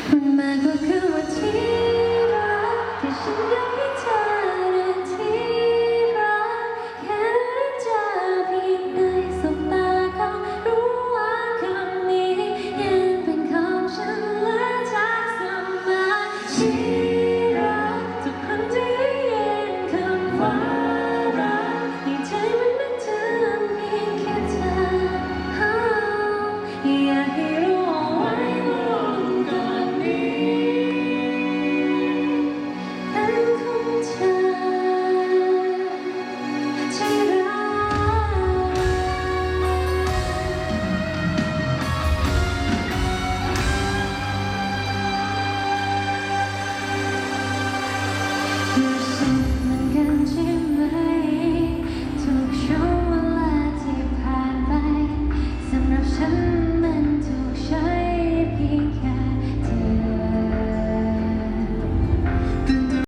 มันมากกว่าคำว่าที่รักที่ฉันอยากให้เธอได้ที่รักแค่ได้เจอเพียงในสบตาก็รู้ว่าคำนี้ยังเป็นของฉันและจากสมาชิรักทุกครั้งที่ได้ยินคำว่ารักในใจมันนึกถึงเพียงแค่เธออยากให้รู้เอาไว้ว่าโลกก่อนนี้เป็นของเธอที่รักรู้สึกเหมือนกันใช่ไหม